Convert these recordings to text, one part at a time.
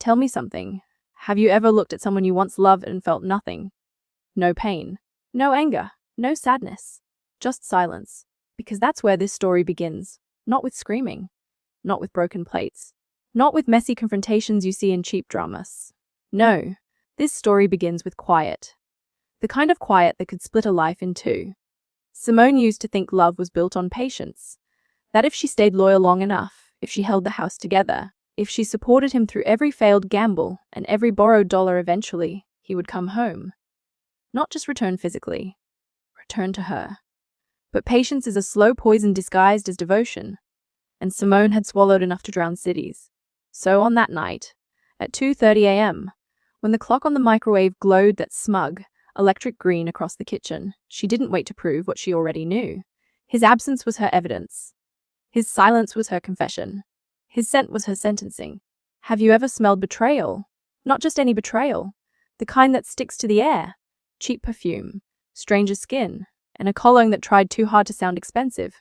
Tell me something. Have you ever looked at someone you once loved and felt nothing? No pain, no anger, no sadness, just silence. Because that's where this story begins. Not with screaming, not with broken plates, not with messy confrontations you see in cheap dramas. No, this story begins with quiet. The kind of quiet that could split a life in two. Simone used to think love was built on patience. That if she stayed loyal long enough, if she held the house together, if she supported him through every failed gamble and every borrowed dollar, eventually, he would come home. Not just return physically, return to her. But patience is a slow poison disguised as devotion, and Simone had swallowed enough to drown cities. So on that night, at 2:30 a.m., when the clock on the microwave glowed that smug, electric green across the kitchen, she didn't wait to prove what she already knew. His absence was her evidence. His silence was her confession. His scent was her sentencing. Have you ever smelled betrayal? Not just any betrayal, the kind that sticks to the air. Cheap perfume, stranger skin, and a cologne that tried too hard to sound expensive.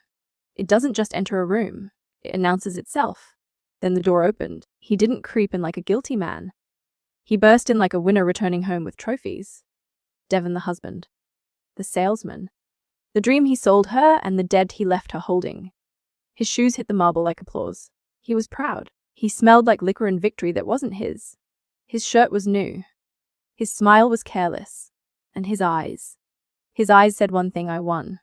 It doesn't just enter a room, it announces itself. Then the door opened. He didn't creep in like a guilty man. He burst in like a winner returning home with trophies. Devon the husband, the salesman, the dream he sold her and the debt he left her holding. His shoes hit the marble like applause. He was proud. He smelled like liquor and victory that wasn't his. His shirt was new. His smile was careless. And his eyes said one thing: I won.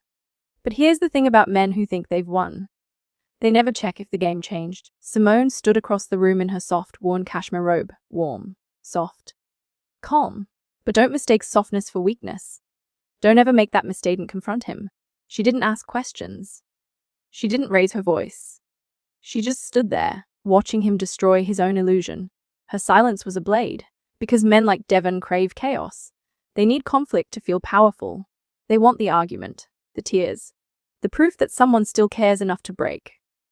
But here's the thing about men who think they've won. They never check if the game changed. Simone stood across the room in her soft, worn cashmere robe. Warm, soft, calm. But don't mistake softness for weakness. Don't ever make that mistake and confront him. She didn't ask questions. She didn't raise her voice. She just stood there, watching him destroy his own illusion. Her silence was a blade, because men like Devon crave chaos. They need conflict to feel powerful. They want the argument, the tears, the proof that someone still cares enough to break.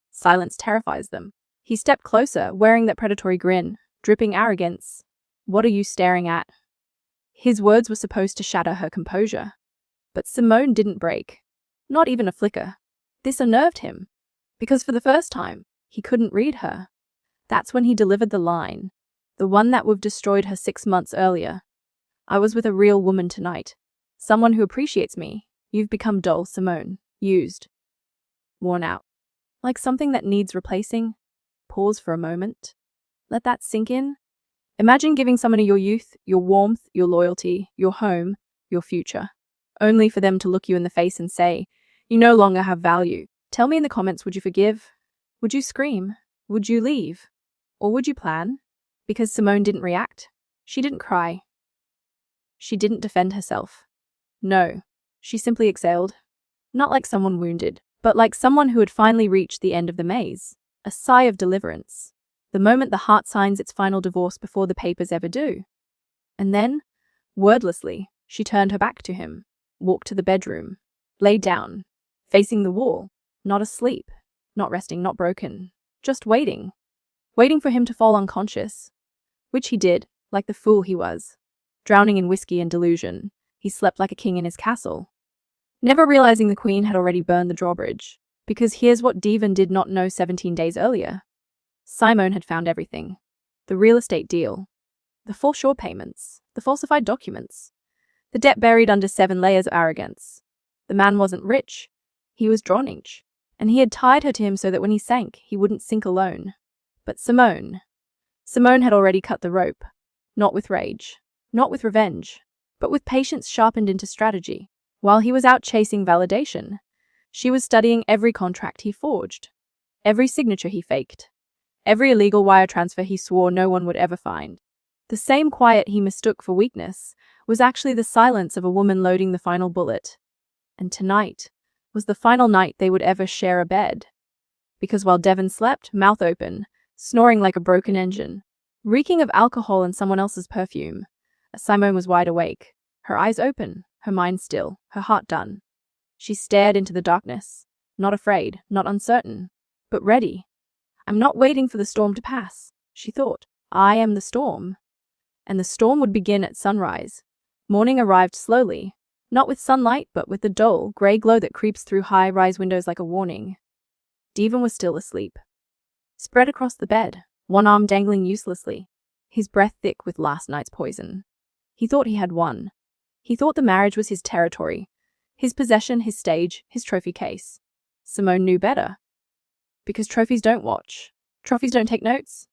Silence terrifies them. He stepped closer, wearing that predatory grin, dripping arrogance. What are you staring at? His words were supposed to shatter her composure. But Simone didn't break. Not even a flicker. This unnerved him. Because for the first time, he couldn't read her. That's when he delivered the line. The one that would have destroyed her 6 months earlier. I was with a real woman tonight. Someone who appreciates me. You've become dull, Simone. Used. Worn out. Like something that needs replacing. Pause for a moment. Let that sink in. Imagine giving someone your youth, your warmth, your loyalty, your home, your future. Only for them to look you in the face and say, you no longer have value. Tell me in the comments, would you forgive? Would you scream? Would you leave? Or would you plan? Because Simone didn't react. She didn't cry. She didn't defend herself. No, she simply exhaled. Not like someone wounded, but like someone who had finally reached the end of the maze. A sigh of deliverance. The moment the heart signs its final divorce before the papers ever do. And then, wordlessly, she turned her back to him, walked to the bedroom, laid down, facing the wall, not asleep, not resting, not broken, just waiting. Waiting for him to fall unconscious. Which he did, like the fool he was. Drowning in whiskey and delusion, he slept like a king in his castle. Never realizing the queen had already burned the drawbridge. Because here's what Devon did not know 17 days earlier. Simone had found everything. The real estate deal. The foreshore payments. The falsified documents. The debt buried under 7 layers of arrogance. The man wasn't rich. He was drowning. And he had tied her to him so that when he sank, he wouldn't sink alone. But Simone had already cut the rope. Not with rage. Not with revenge. But with patience sharpened into strategy. While he was out chasing validation, she was studying every contract he forged. Every signature he faked. Every illegal wire transfer he swore no one would ever find. The same quiet he mistook for weakness was actually the silence of a woman loading the final bullet. And tonight was the final night they would ever share a bed. Because while Devon slept, mouth open, snoring like a broken engine, reeking of alcohol and someone else's perfume, Simone was wide awake, her eyes open, her mind still, her heart done. She stared into the darkness, not afraid, not uncertain, but ready. I'm not waiting for the storm to pass, she thought. I am the storm. And the storm would begin at sunrise. Morning arrived slowly, not with sunlight but with the dull, grey glow that creeps through high-rise windows like a warning. Devon was still asleep. Spread across the bed, one arm dangling uselessly. his breath thick with last night's poison. He thought he had won. He thought the marriage was his territory, his possession, his stage, his trophy case. Simone knew better. Because trophies don't watch. Trophies don't take notes.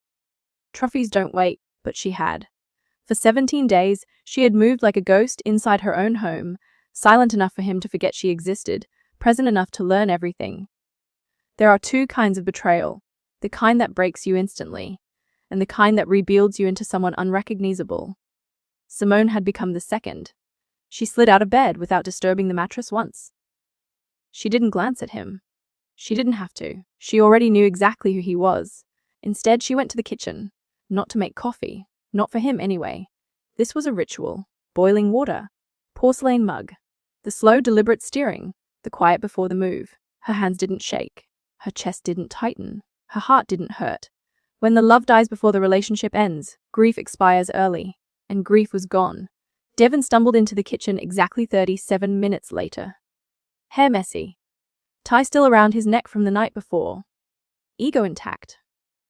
Trophies don't wait, but she had. For 17 days, she had moved like a ghost inside her own home, silent enough for him to forget she existed, present enough to learn everything. There are two kinds of betrayal, the kind that breaks you instantly, and the kind that rebuilds you into someone unrecognizable. Simone had become the second. She slid out of bed without disturbing the mattress once. She didn't glance at him. She didn't have to. She already knew exactly who he was. Instead, she went to the kitchen, not to make coffee, not for him anyway. This was a ritual. Boiling water, porcelain mug, the slow, deliberate steering, the quiet before the move. Her hands didn't shake. Her chest didn't tighten. Her heart didn't hurt. When the love dies before the relationship ends, grief expires early. And grief was gone. Devon stumbled into the kitchen exactly 37 minutes later. Hair messy. Tie still around his neck from the night before. Ego intact.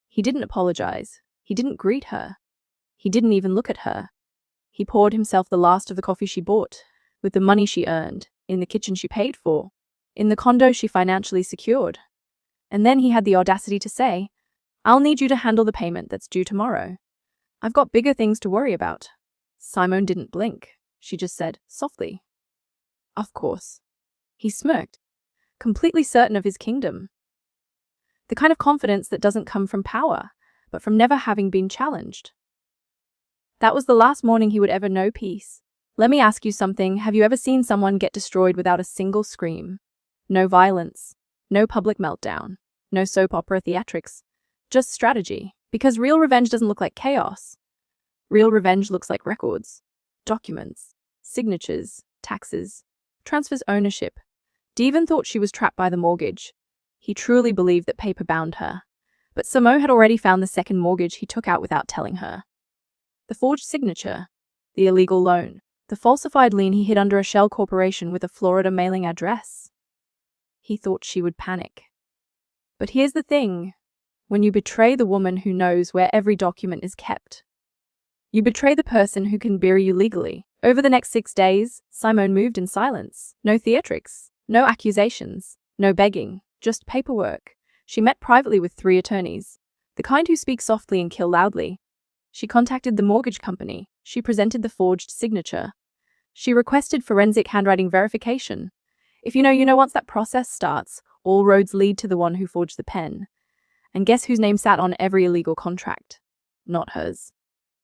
He didn't apologize. He didn't greet her. He didn't even look at her. He poured himself the last of the coffee she bought, with the money she earned, in the kitchen she paid for, in the condo she financially secured. And then he had the audacity to say, "I'll need you to handle the payment that's due tomorrow. I've got bigger things to worry about." Simone didn't blink. She just said, softly, "Of course." He smirked, completely certain of his kingdom. The kind of confidence that doesn't come from power, but from never having been challenged. That was the last morning he would ever know peace. Let me ask you something. Have you ever seen someone get destroyed without a single scream? No violence, no public meltdown, no soap opera theatrics, just strategy. Because real revenge doesn't look like chaos. Real revenge looks like records, documents, signatures, taxes, transfers ownership. Devon thought she was trapped by the mortgage. He truly believed that paper bound her. But Simone had already found the second mortgage he took out without telling her. The forged signature, the illegal loan, the falsified lien he hid under a shell corporation with a Florida mailing address. He thought she would panic. But here's the thing. When you betray the woman who knows where every document is kept, you betray the person who can bury you legally. Over the next 6 days, Simone moved in silence. No theatrics, no accusations, no begging, just paperwork. She met privately with 3 attorneys, the kind who speak softly and kill loudly. She contacted the mortgage company. She presented the forged signature. She requested forensic handwriting verification. If you know, once that process starts, all roads lead to the one who forged the pen. And guess whose name sat on every illegal contract? Not hers.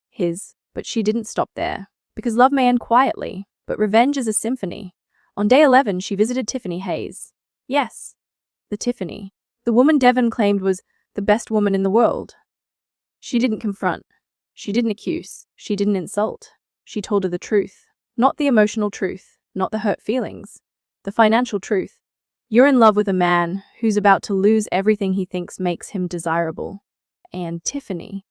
His. But she didn't stop there. Because love may end quietly, but revenge is a symphony. On day 11, she visited Tiffany Hayes. Yes, the Tiffany. The woman Devon claimed was the best woman in the world. She didn't confront. She didn't accuse. She didn't insult. She told her the truth. Not the emotional truth. Not the hurt feelings. The financial truth. You're in love with a man who's about to lose everything he thinks makes him desirable. And Tiffany,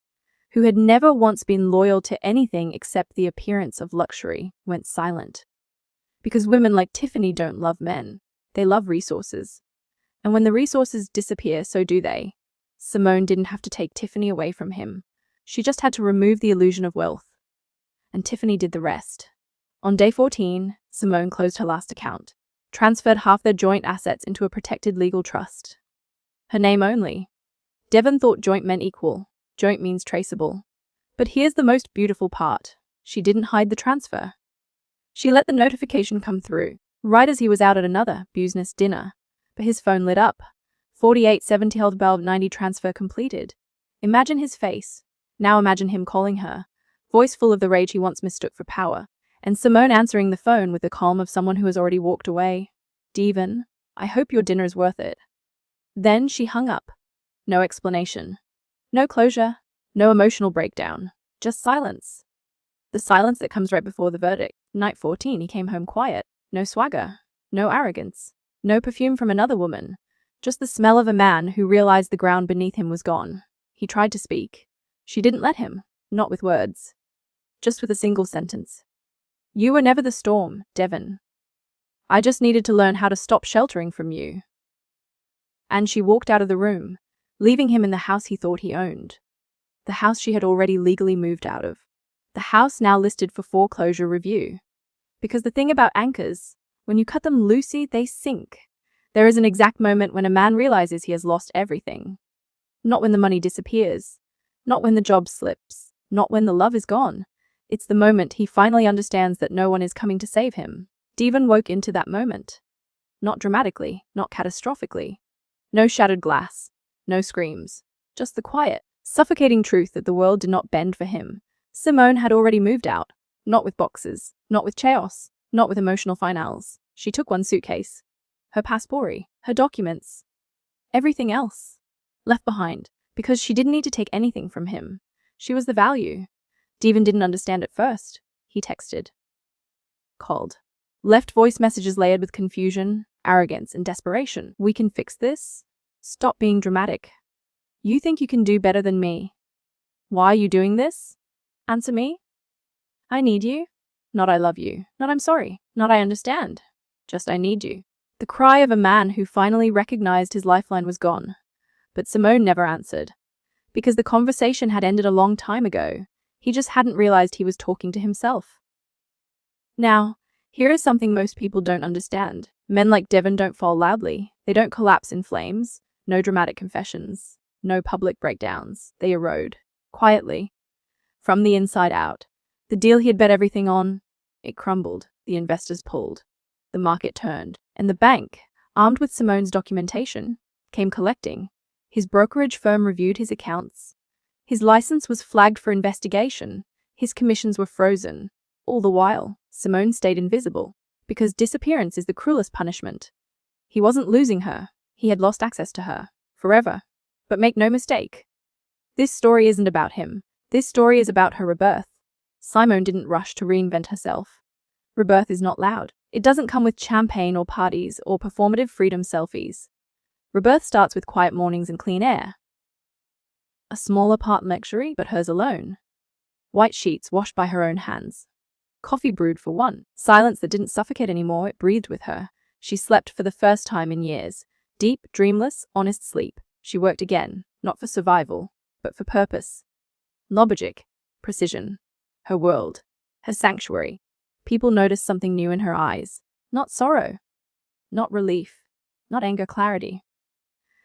who had never once been loyal to anything except the appearance of luxury, went silent. Because women like Tiffany don't love men. They love resources. And when the resources disappear, so do they. Simone didn't have to take Tiffany away from him. She just had to remove the illusion of wealth. And Tiffany did the rest. On day 14, Simone closed her last account, transferred half their joint assets into a protected legal trust. Her name only. Devon thought joint meant equal. Joint means traceable. But here's the most beautiful part. She didn't hide the transfer. She let the notification come through, right as he was out at another business dinner. But his phone lit up. 4870 transfer completed. Imagine his face. Now imagine him calling her, voice full of the rage he once mistook for power, and Simone answering the phone with the calm of someone who has already walked away. Devon, I hope your dinner is worth it. Then she hung up. No explanation. No closure. No emotional breakdown. Just silence. The silence that comes right before the verdict. Night 14, he came home quiet. No swagger. No arrogance. No perfume from another woman. Just the smell of a man who realized the ground beneath him was gone. He tried to speak. She didn't let him. Not with words. Just with a single sentence. You were never the storm, Devon. I just needed to learn how to stop sheltering from you. And she walked out of the room, leaving him in the house he thought he owned. The house she had already legally moved out of. The house now listed for foreclosure review. Because the thing about anchors, when you cut them loosey, they sink. There is an exact moment when a man realizes he has lost everything. Not when the money disappears. Not when the job slips. Not when the love is gone. It's the moment he finally understands that no one is coming to save him. Devon woke into that moment. Not dramatically, not catastrophically. No shattered glass. No screams. Just the quiet, suffocating truth that the world did not bend for him. Simone had already moved out. Not with boxes. Not with chaos. Not with emotional finals. She took one suitcase. Her passport. Her documents. Everything else. Left behind. Because she didn't need to take anything from him. She was the value. Devon didn't understand at first. He texted. Called. Left voice messages layered with confusion, arrogance, and desperation. We can fix this? Stop being dramatic. You think you can do better than me? Why are you doing this? Answer me. I need you. Not I love you. Not I'm sorry. Not I understand. Just I need you. The cry of a man who finally recognized his lifeline was gone. But Simone never answered. Because the conversation had ended a long time ago. He just hadn't realized he was talking to himself. Now, here is something most people don't understand. Men like Devon don't fall loudly. They don't collapse in flames. No dramatic confessions. No public breakdowns. They erode. Quietly. From the inside out. The deal he had bet everything on, it crumbled. The investors pulled. The market turned. And the bank, armed with Simone's documentation, came collecting. His brokerage firm reviewed his accounts. His license was flagged for investigation. His commissions were frozen. All the while, Simone stayed invisible. Because disappearance is the cruelest punishment. He wasn't losing her. He had lost access to her. Forever. But make no mistake. This story isn't about him. This story is about her rebirth. Simone didn't rush to reinvent herself. Rebirth is not loud. It doesn't come with champagne or parties or performative freedom selfies. Rebirth starts with quiet mornings and clean air. A small apartment luxury, but hers alone. White sheets washed by her own hands. Coffee brewed for one. Silence that didn't suffocate anymore, it breathed with her. She slept for the first time in years. Deep, dreamless, honest sleep. She worked again, not for survival, but for purpose. Logic, precision. Her world. Her sanctuary. People noticed something new in her eyes. Not sorrow. Not relief. Not anger, clarity.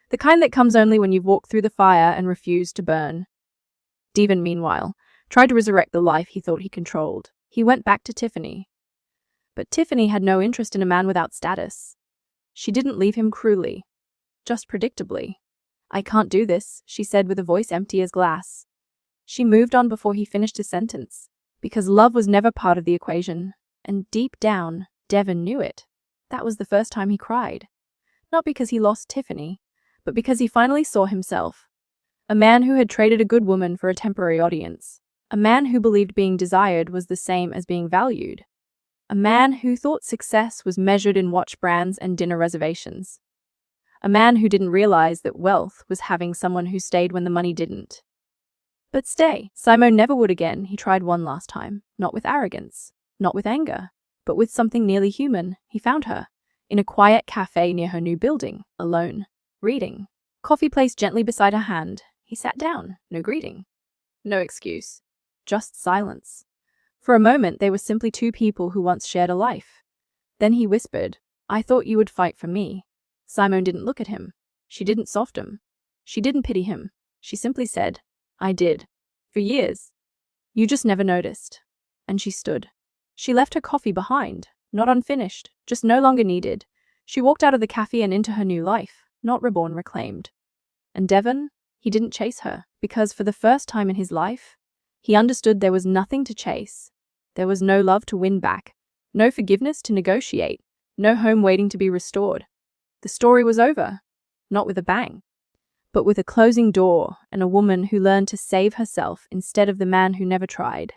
The kind that comes only when you've walked through the fire and refused to burn. Devon, meanwhile, tried to resurrect the life he thought he controlled. He went back to Tiffany. But Tiffany had no interest in a man without status. She didn't leave him cruelly. Just predictably. I can't do this, she said with a voice empty as glass. She moved on before he finished his sentence. Because love was never part of the equation. And deep down, Devon knew it. That was the first time he cried. Not because he lost Tiffany, but because he finally saw himself. A man who had traded a good woman for a temporary audience. A man who believed being desired was the same as being valued. A man who thought success was measured in watch brands and dinner reservations. A man who didn't realize that wealth was having someone who stayed when the money didn't. But stay. Simone never would again. He tried one last time. Not with arrogance. Not with anger. But with something nearly human. He found her. In a quiet cafe near her new building. Alone. Reading. Coffee placed gently beside her hand. He sat down. No greeting. No excuse. Just silence. For a moment, they were simply two people who once shared a life. Then he whispered, I thought you would fight for me. Simone didn't look at him. She didn't soft him. She didn't pity him. She simply said, I did. For years. You just never noticed. And she stood. She left her coffee behind. Not unfinished. Just no longer needed. She walked out of the cafe and into her new life. Not reborn, reclaimed. And Devon? He didn't chase her. Because for the first time in his life, he understood there was nothing to chase. There was no love to win back. No forgiveness to negotiate. No home waiting to be restored. The story was over. Not with a bang. But with a closing door and a woman who learned to save herself instead of the man who never tried.